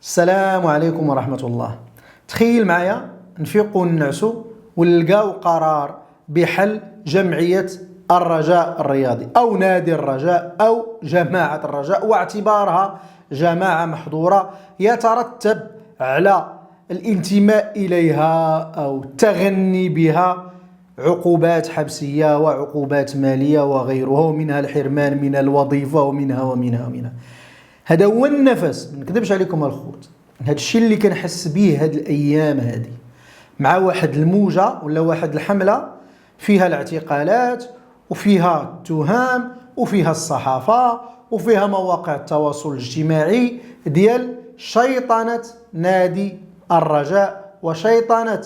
السلام عليكم ورحمة الله. تخيل معايا نفيقوا وننعسوا ونلقاو قرار بحل جمعية الرجاء الرياضي أو نادي الرجاء أو جماعة الرجاء، واعتبارها جماعة محظورة يترتب على الانتماء إليها أو التغني بها عقوبات حبسية وعقوبات مالية وغيرها، ومنها الحرمان من الوظيفة ومنها. هذا هو النفس، ما نكذبش عليكم الخوت. هذا الشيء اللي كنحس به هاد الايام هذه، مع واحد الموجه ولا واحد الحمله فيها الاعتقالات وفيها التهم وفيها الصحافه وفيها مواقع التواصل الاجتماعي ديال شيطنه نادي الرجاء وشيطنه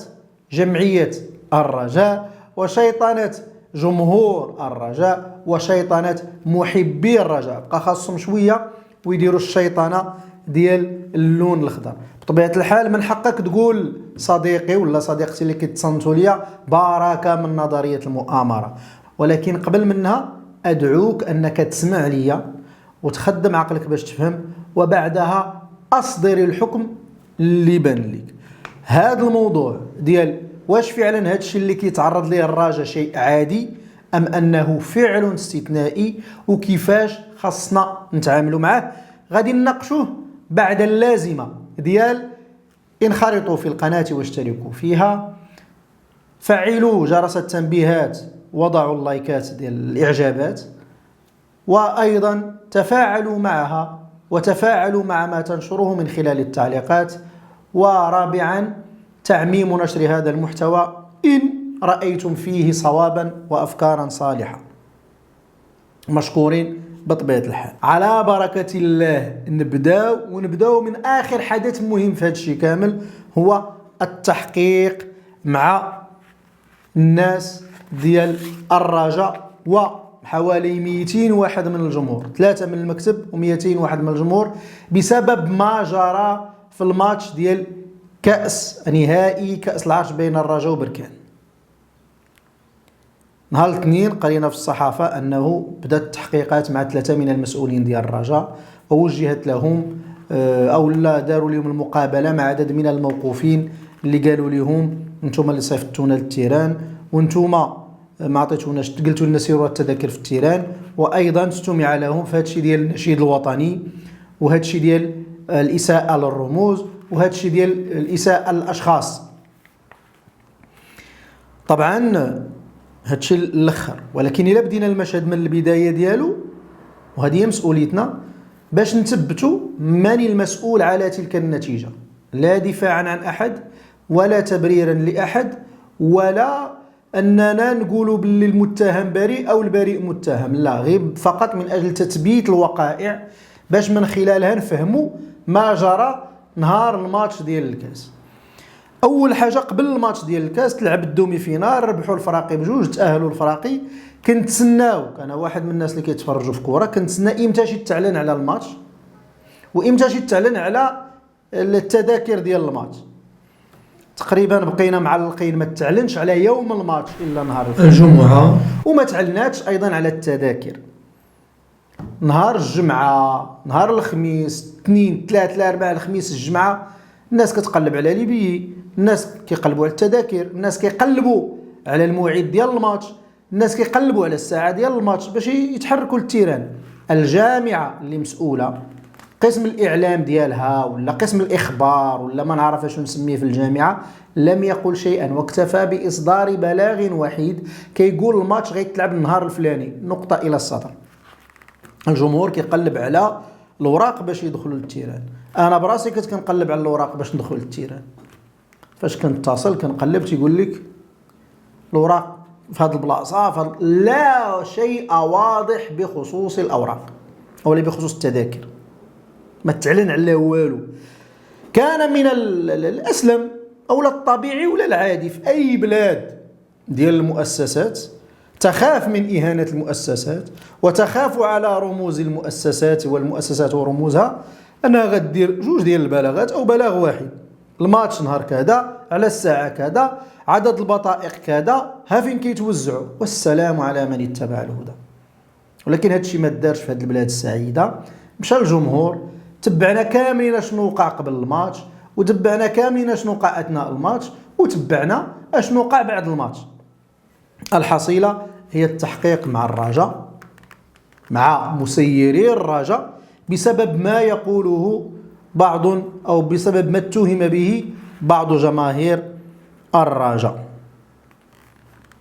جمعيه الرجاء وشيطنه جمهور الرجاء وشيطنه محبي الرجاء. بقى خاصهم شويه ويديروا الشيطنه ديال اللون الخضر. بطبيعه الحال من حقك تقول صديقي ولا صديقتي اللي كيتصنتوا ليا بركه من نظريه المؤامره، ولكن قبل منها ادعوك انك تسمع ليا وتخدم عقلك باش تفهم، وبعدها اصدر الحكم اللي بان لك. هذا الموضوع ديال واش فعلا هذا الشيء اللي كيتعرض ليه الراجا شيء عادي ام انه فعل استثنائي، وكيفاش خاصنا نتعاملوا معه، غادي نناقشوه بعد اللازمه ديال انخرطوا في القناه واشتركوا فيها، فعلوا جرس التنبيهات، وضعوا اللايكات ديال الاعجابات، وايضا تفاعلوا معها وتفاعلوا مع ما تنشره من خلال التعليقات. ورابعا تعميم نشر هذا المحتوى إن رأيتم فيه صوابا وأفكارا صالحة. مشكورين بطبيعة الحال. على بركة الله نبداو من آخر حدث مهم في هذا الشيء كامل، هو التحقيق مع الناس ديال الرجاء وحوالي 200 واحد من الجمهور، 3 من المكتب و200 واحد من الجمهور، بسبب ما جرى في الماتش ديال كأس نهائي كأس العرش بين الرجاء وبركان. نهار الاثنين قرينا في الصحافة أنه بدأت التحقيقات مع 3 من المسؤولين ديال الرجاء، ووجهت لهم أو لا داروا لهم المقابلة مع عدد من الموقوفين اللي قالوا لهم انتم اللي صيفطتونا للتيران، وانتم ما عطيتوناش، قلتوا لنا سيروا التذاكر في التيران، وأيضا استمع لهم في هذا الشيء ديال النشيد الوطني، وهذا الشيء ديال الإساءة للرموز، وهذا الشيء ديال الإساءة للأشخاص. طبعا هذا الشيء الاخر، ولكن الا بدينا المشهد من البدايه ديالو، وهذه هي مسؤوليتنا باش نثبتوا من المسؤول على تلك النتيجه، لا دفاعا عن احد ولا تبريرا لاحد، ولا اننا نقولوا باللي المتهم بريء او البريء متهم، لا، غير فقط من اجل تثبيت الوقائع باش من خلالها نفهموا ما جرى نهار الماتش ديال الكاس. اول حاجه قبل الماتش ديال الكاس تلعب الدومي فينال، ربحوا الفراقي بجوج، تاهلوا الفراقي. كنتسناو، انا واحد من الناس اللي كيتفرجوا في كوره، كنتسنى امتى شي تعلن على الماتش وامتى شي تعلن على التذاكر ديال الماتش. تقريبا بقينا معلقين، ما تعلنش على يوم الماتش الا نهار الجمعه، وما تعلناتش ايضا على التذاكر نهار الجمعه، نهار الخميس، اثنين، ثلاث، الاربعاء، الخميس، الجمعه. الناس كتقلب على ليبي، الناس كيقلبوا على التذاكر، الناس كيقلبوا على الموعد ديال الماتش، الناس كيقلبوا على الساعه ديال الماتش باش يتحركوا للتيران. الجامعه اللي مسؤوله، قسم الاعلام ديالها ولا قسم الاخبار ولا ما نعرف شنو نسميه في الجامعه، لم يقل شيئا، واكتفى باصدار بلاغ وحيد كيقول الماتش غيتلعب النهار الفلاني، نقطه الى السطر. الجمهور كيقلب على الوراق باش يدخلوا للتيران. انا براسي كنت كنقلب على الوراق باش ندخل للتيران، فاش كنتصل كنقلب تيقول لك الوراق في هذه البلاصه، لا شيء واضح بخصوص الاوراق ولا بخصوص التذاكر، ما تعلن على والو. كان من الاسلم او الطبيعي ولا العادي في اي بلاد ديال المؤسسات تخاف من إهانة المؤسسات وتخاف على رموز المؤسسات والمؤسسات ورموزها، أنها غدير جوج ديال البلاغات أو بلاغ واحد. الماتش نهار كذا، على الساعة كذا، عدد البطائق كذا، ها فين كيتوزعوا، والسلام على من اتبع الهدى. ولكن هادشي ما دارش في هاد البلاد السعيدة. مشى الجمهور تبعنا كاملين شنو وقع قبل الماتش، وتبعنا كاملين شنو وقع اثناء الماتش، وتبعنا اشنو وقع بعد الماتش. الحصيله هي التحقيق مع الرجاء، مع مسيري الرجاء، بسبب ما يقوله بعض او بسبب ما اتهم به بعض جماهير الرجاء.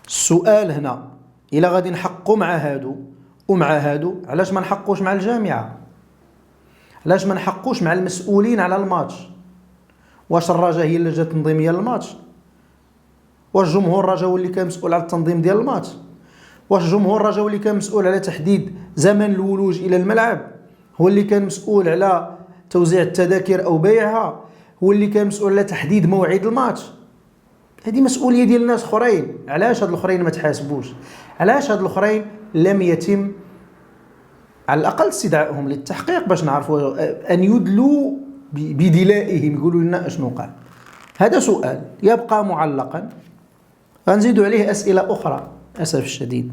السؤال هنا، إلا غادي نحقوا مع هادو ومع هادو، علاش ما نحقوش مع الجامعة؟ علاش ما نحقوش مع المسؤولين على الماتش؟ واش الرجاء هي اللي جات تنظيمية للماتش؟ واش جمهور الرجاء هو اللي كان مسؤول على التنظيم ديال الماتش؟ واش جمهور الرجاء هو اللي كان مسؤول على تحديد زمن الولوج إلى الملعب؟ هو اللي كان مسؤول على توزيع التذاكر أو بيعها؟ هو اللي كان مسؤول على تحديد موعد الماتش؟ هذه مسؤوليه ديال الناس اخرين. علاش هاد الاخرين ما تحاسبوش؟ علاش هاد الاخرين لم يتم على الاقل استدعائهم للتحقيق باش نعرفوا ان يدلوا بدلائهم، يقولوا لنا اشنو وقع؟ هذا سؤال يبقى معلقا. غنزيدوا عليه اسئله اخرى للاسف الشديد.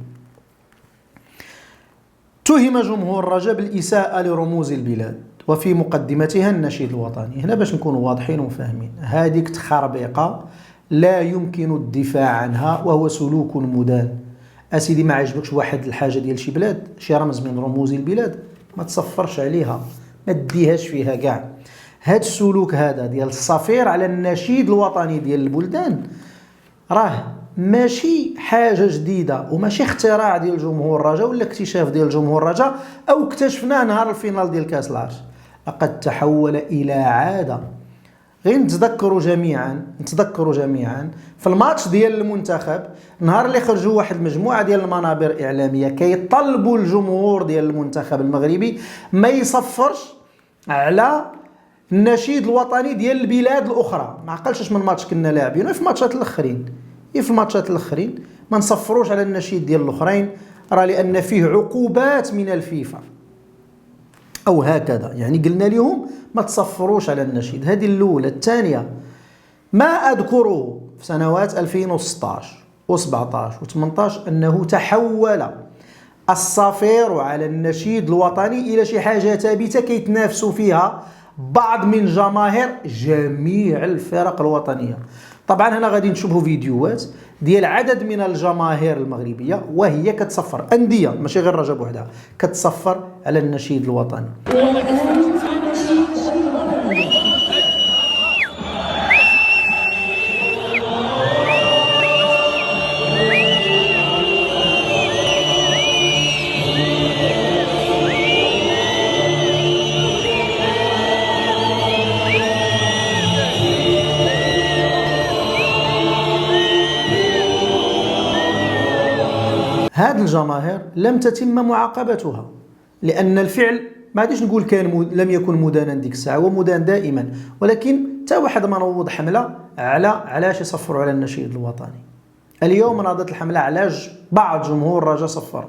اتهم جمهور الرجاء بالاساءه لرموز البلاد وفي مقدمتها النشيد الوطني. هنا باش نكونوا واضحين وفاهمين، هذيك تخربيقه لا يمكن الدفاع عنها، وهو سلوك مدان. اسيدي ما عجبكش واحد الحاجه ديال شي بلاد، شي رمز من رموز البلاد، ما تصفرش عليها، ما تديهاش فيها كاع. هاد السلوك هذا ديال الصفير على النشيد الوطني ديال البلدان راه ماشي حاجه جديده، وماشي اختراع ديال جمهور الرجاء ولا اكتشاف ديال جمهور الرجاء او اكتشفناه نهار الفينال ديال كاس العرش. لقد تحول الى عاده. غير نتذكروا جميعا في الماتش ديال المنتخب، نهار اللي خرجوا واحد المجموعه ديال المنابر اعلاميه كيطلبوا الجمهور ديال المنتخب المغربي ما يصفرش على النشيد الوطني ديال البلاد الاخرى. ما عقلش من ماتش كنا لاعبين في الماتشات الاخرين ما نصفروش على النشيد ديال الاخرين، راه لان فيه عقوبات من الفيفا او هكذا. يعني قلنا لهم ما تصفروش على النشيد. هذه الاولى. الثانيه، ما اذكره في سنوات 2016 و17 و18 انه تحول الصفير على النشيد الوطني الى شي حاجه ثابته كيتنافسوا فيها بعض من جماهير جميع الفرق الوطنيه. طبعا هنا غادي نشوفوا فيديوهات ديال عدد من الجماهير المغربيه وهي كتصفر، انديه ماشي غير الرجاء بوحدها، كتصفر على النشيد الوطني. هذه الجماهير لم تتم معاقبتها، لأن الفعل ما غاديش نقول لم يكن مدانا ديك الساعة، هو مدان دائما، ولكن تا واحد ما نوض حملة على علاش يصفروا على النشيد الوطني. اليوم ناضت الحملة علاش بعض جمهور الرجاء صفر،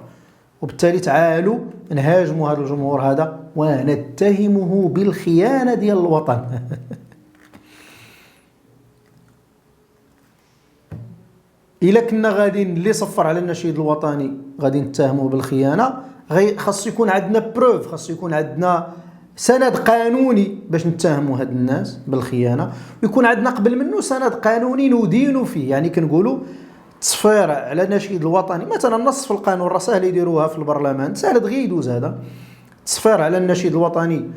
وبالتالي تعالوا نهاجموا هذا الجمهور هذا ونتهمه بالخيانة ديال الوطن. إلا كنا غادي اللي صفر على النشيد الوطني غادي نتهموه بالخيانة، خاص يكون عندنا بروف، خاص يكون عندنا سند قانوني باش نتهموا هاد الناس بالخيانة، ويكون عندنا قبل منه سند قانوني ندين فيه. يعني كنقولوا تصفير على النشيد الوطني مثلا نص في القانون، راه سهل يديروها في البرلمان، سهل دغيا يدوز هذا. تصفير على النشيد الوطني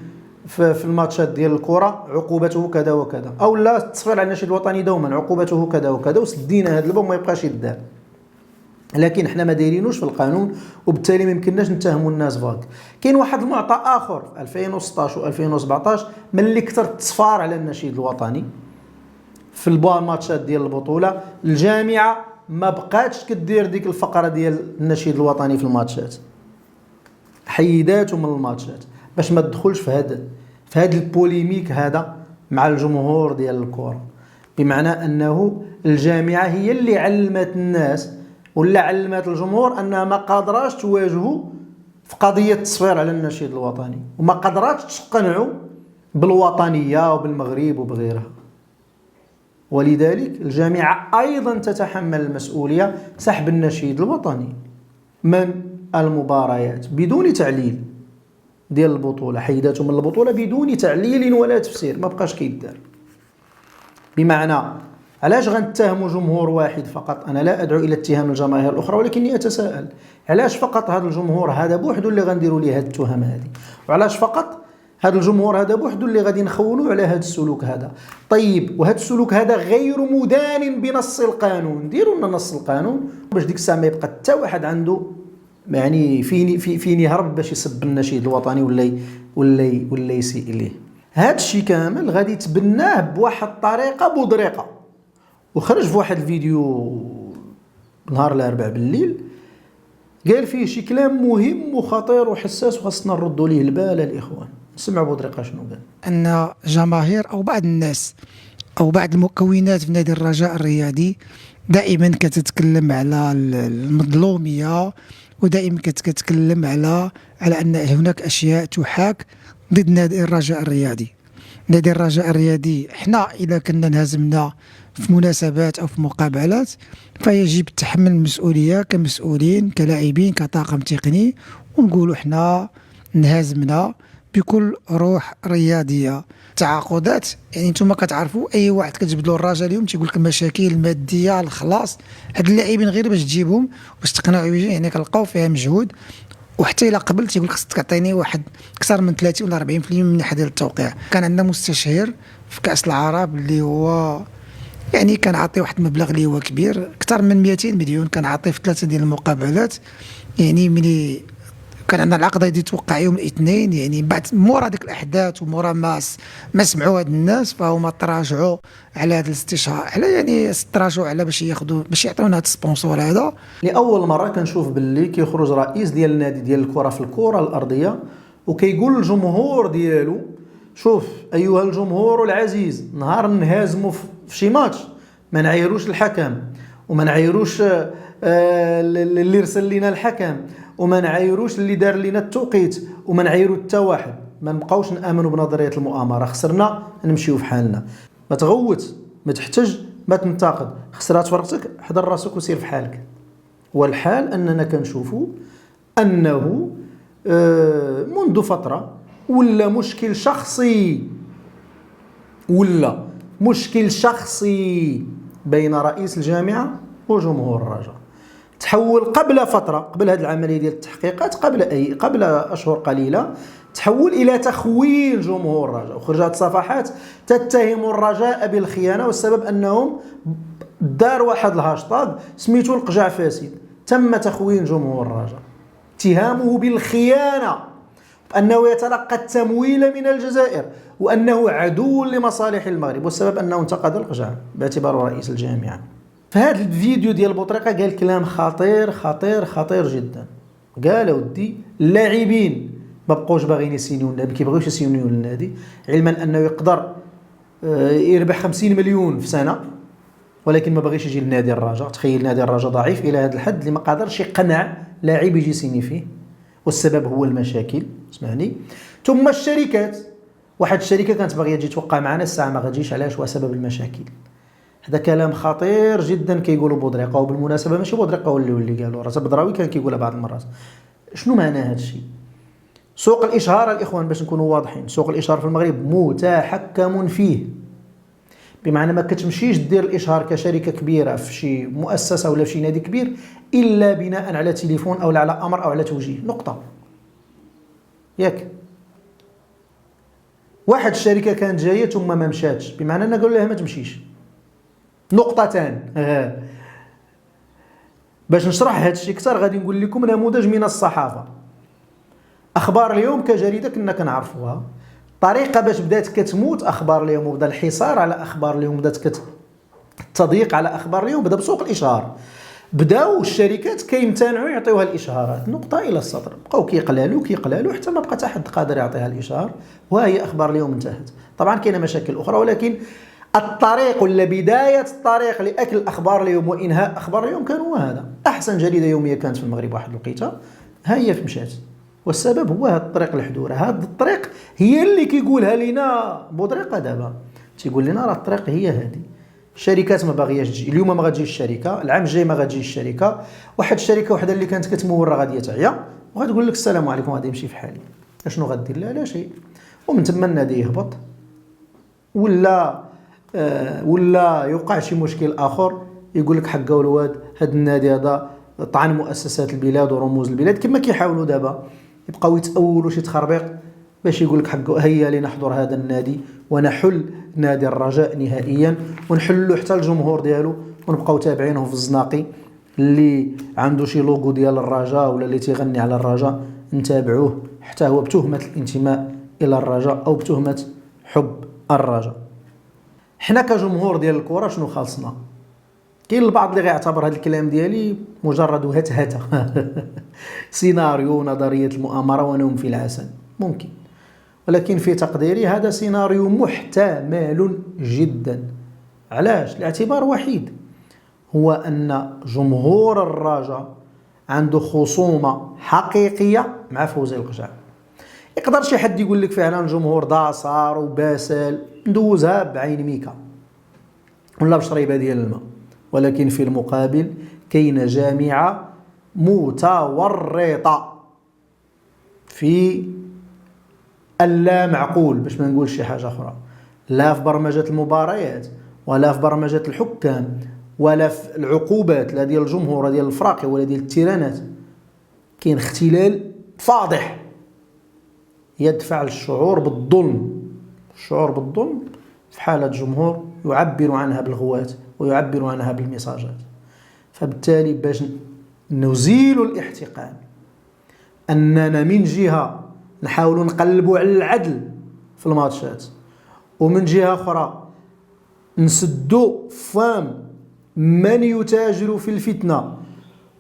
في الماتشات ديال الكره عقوبته كذا وكذا، او لا التصفير على النشيد الوطني دوما عقوبته كذا وكذا، وسدينا هذا الباب ما يبقاش يدار. لكن احنا ما دايرينوش في القانون، وبالتالي ما يمكنناش نتهموا الناس فاك. كاين واحد المعطى اخر في 2016 و2017 ملي كثر التصفار على النشيد الوطني في الماتشات ديال البطوله، الجامعه ما بقاتش كدير ديك الفقره ديال النشيد الوطني في الماتشات، حيداته من الماتشات باش ما تدخلش في هذا البوليميك هذا مع الجمهور ديال الكره. بمعنى انه الجامعه هي اللي علمت الناس ولا علمت الجمهور انها ما قادراش تواجهوا في قضيه التصفير على النشيد الوطني، وما قادراتش تقنعوا بالوطنيه وبالمغرب وبغيرها. ولذلك الجامعه ايضا تتحمل المسؤوليه سحب النشيد الوطني من المباريات بدون تعليل، ديال البطولة، حيداتو من البطولة بدون تعليل ولا تفسير، ما بقاش كيدار. بمعنى علاش غنتهموا جمهور واحد فقط؟ أنا لا أدعو إلى اتهام الجماهير الأخرى، ولكني أتساءل علاش فقط هذا الجمهور هذا بوحدو اللي غنديروا ليه هاد التهم هذه؟ وعلاش فقط هذا الجمهور هذا بوحدو اللي غادي نخونوا على هذا السلوك هذا؟ طيب وهذا السلوك هذا غير مدان بنص القانون، ديروا لنا نص القانون باش ديك الساعه ما يبقى حتى واحد عنده يعني فين يهرب باش يسب النشيد الوطني ولا يسيء اليه. هذا الشيء كامل غادي تبناه بواحد الطريقه بودريقه. وخرج في واحد الفيديو نهار الاربعاء بالليل قال فيه شي كلام مهم وخطير وحساس وخاصنا نردوا ليه البال الاخوان. نسمع بودريقه شنو قال. ان جماهير او بعض الناس او بعض المكونات في نادي الرجاء الرياضي دائما كتتكلم على المظلوميه، ودائما كتتكلم على ان هناك اشياء تحاك ضد نادي الرجاء الرياضي. نادي الرجاء الرياضي احنا اذا كنا انهزمنا في مناسبات او في مقابلات فيجب تحمل المسؤوليه كمسؤولين كلاعبين كطاقم تقني، ونقولوا احنا انهزمنا بكل روح رياضيه. تعاقدات يعني نتوما كتعرفوا اي واحد كتجبدوا الرجاء اليوم تيقول لك المشاكل الماديه الخلاص، هاد اللاعبين غير باش تجيبهم باش تقنعوا يعني كنلقاو فيها مجهود، وحتى الا قبل تيقول لك خصك تعطيني واحد اكثر من 30 ولا 40% من ناحيه ديال التوقيع. كان عندنا مستشير في كاس العرب اللي هو يعني كان عاطي واحد المبلغ اللي هو كبير اكثر من 200 مليون، كان عاطي في 3 ديال المقابلات. يعني ملي كان عندنا العقد غادي يتوقع يوم الاثنين، يعني بعد مورا ديك الاحداث ومورا ما سمعوا هاد الناس فهما تراجعوا على هذا الاستشهاد، على يعني تراجعوا على باش يعطيونا هذا السبونسور هذا. لاول مره كنشوف باللي كيخرج رئيس ديال النادي ديال الكره في الكره الارضيه وكيقول للجمهور ديالو شوف ايها الجمهور العزيز، نهار نهازموا في شي ماتش ما نعايروش الحكم وما نعايروش اللي رسل لنا الحكم وما نعايروش اللي دار لنا التوقيت وما نعايرو حتى واحد، ما نبقاوش نامنوا بنظريه المؤامره، خسرنا نمشيو في حالنا. ما تغوت، ما تحتج، ما تنتقد، خسرات فرقتك حضر راسك وسير في حالك. والحال اننا كنشوفوا انه منذ فتره ولا مشكل شخصي بين رئيس الجامعه وجمهور الرجاء. تحول قبل فترة، قبل هذه العملية ديال التحقيقات، قبل أشهر قليلة، تحول إلى تخويل جمهور الرجاء، وخرجت صفحات تتهم الرجاء بالخيانة، والسبب أنهم دار واحد الهاشتاغ سميتو القجع فاسد. تم تخوين جمهور الرجاء، اتهامه بالخيانة، أنه يتلقى التمويل من الجزائر، وأنه عدو لمصالح المغرب، والسبب أنه انتقد القجع باعتباره رئيس الجامعة. في هذا الفيديو ديال بوطريقه قال كلام خطير خطير خطير جدا. قال ودي اللاعبين ما بقوش باغيين يسينيو النادي، كيبغيوش يسينيو النادي، علما انه يقدر يربح 50 مليون في سنه، ولكن ما باغيش يجي لنادي الرجاء. تخيل نادي الرجاء ضعيف الى هذا الحد اللي ما قادرش يقنع لاعب يجي يسيني فيه، والسبب هو المشاكل. اسمعني. ثم الشركات، واحد الشركه كانت باغيه تجي توقع معنا، الساعه ما غتجيش. علاش؟ وسبب المشاكل. هذا كلام خطير جدا كيقولوا بودريقه، وبالمناسبه ماشي بودريقه هو اللي قالوا، راه بدراوي كان كيقولها بعض المرات. شنو معنى هذا الشيء؟ سوق الاشهار الاخوان باش نكونوا واضحين، سوق الاشهار في المغرب متحكم فيه، بمعنى ما كتمشيش دير الاشهار كشركه كبيره في شي مؤسسه ولا في شي نادي كبير الا بناء على تليفون او على امر او على توجيه، نقطه. ياك واحد الشركه كانت جايه ثم ما مشاتش، بمعنى ان قالوا لها ما تمشيش، نقطتان. باش نشرح هذا الشيء اكثر غادي نقول لكم نموذج من الصحافه. اخبار اليوم كجريده كنا كنعرفوها، طريقه باش بدات كتموت اخبار اليوم وبدا الحصار على اخبار اليوم، بدات التضييق على اخبار اليوم، بدا بسوق الاشهار. بداو الشركات كيمتنعوا يعطيوها الاشهارات، نقطه الى السطر، بقاو كيقلالوا حتى ما بقى حتى حد قادر يعطيها الاشهار، وهي اخبار اليوم انتهت. طبعا كاينه مشاكل اخرى، ولكن الطريق ولا بداية الطريق لأكل أخبار اليوم وإنهاء أخبار اليوم كان هو هذا. أحسن جريدة يومية كانت في المغرب واحد الوقيته، ها هي في مشات، والسبب هو هذا الطريق الحدورة. هذا الطريق هي اللي كيقولها لنا بودريقة دابا، تيقول لنا راه الطريق هي هذه. الشركات ما باغياش تجي، اليوم ما غتجيش الشركة، العام الجاي ما غتجيش الشركة، واحد الشركة وحده اللي كانت كتمول راه غادي تعيا وغتقول لك السلام عليكم غادي يمشي في حالي. اشنو غدير؟ لا شيء. ومن ثم النادي يهبط، ولا يوقع شي مشكل اخر، يقول لك حقه الواد هذا النادي هذا طعن مؤسسات البلاد ورموز البلاد، كما كيحاولوا دابا يبقاو يتأولوا شي تخربيق باش يقول لك حقه هيا لنحضر هذا النادي ونحل نادي الرجاء نهائيا، ونحلوا حتى الجمهور ديالو، ونبقاو تابعينه في الزناقي اللي عنده شي لوغو ديال الرجاء ولا اللي تيغني على الرجاء نتابعوه حتى هو بتهمة الانتماء الى الرجاء او بتهمة حب الرجاء. حنا كجمهور ديال الكرة شنو خالصنا؟ كاين البعض اللي غيعتبر هذا الكلام ديالي مجرد هتهته سيناريو نظرية المؤامرة ونوم في العسل، ممكن، ولكن في تقديري هذا سيناريو محتمل جدا. علاش؟ لاعتبار وحيد، هو أن جمهور الرجاء عنده خصومة حقيقية مع فوزي القجع. يقدر شي حد يقول لك فعلا الجمهور داصر وباسل، ندوزها بعين ميكا ولا بشريبة ديال الماء، ولكن في المقابل كاين جامعة متورطة في اللا معقول، باش ما نقولش شي حاجة أخرى، لا في برمجة المباريات ولا في برمجة الحكام ولا في العقوبات، لا ديال الجمهور ولا ديال الفراقي ولا ديال التيرانات. كاين اختلال فاضح يدفع للشعور بالظلم. الشعور بالظلم في حالة جمهور يعبر عنها بالغوات ويعبر عنها بالمساجات. فبالتالي باش نزيل الاحتقان، أننا من جهة نحاول نقلبوا على العدل في الماتشات، ومن جهة أخرى نسدوا فم من يتاجر في الفتنة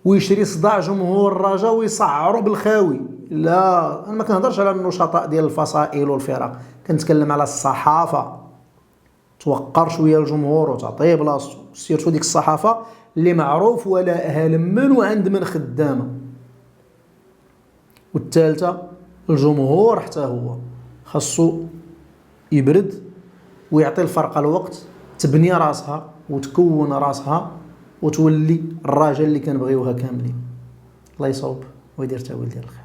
ويشري صداع جمهور الرجاء ويصعروا بالخاوي. لا، أنا ما كنهضرش على النشطاء ديال الفصائل والفرق، كنتكلم على الصحافة. توقر شوية الجمهور وتعطيه بلاصتو، سيرتو ديك الصحافة اللي معروف ولاءها لمن وعند من خدامة. والثالثة، الجمهور حتى هو خاصو يبرد ويعطي الفرقة الوقت تبني راسها وتكون راسها وتولي الراجل اللي كنبغيوها كاملين. الله يصوب ويدير تاويل ديال الخير.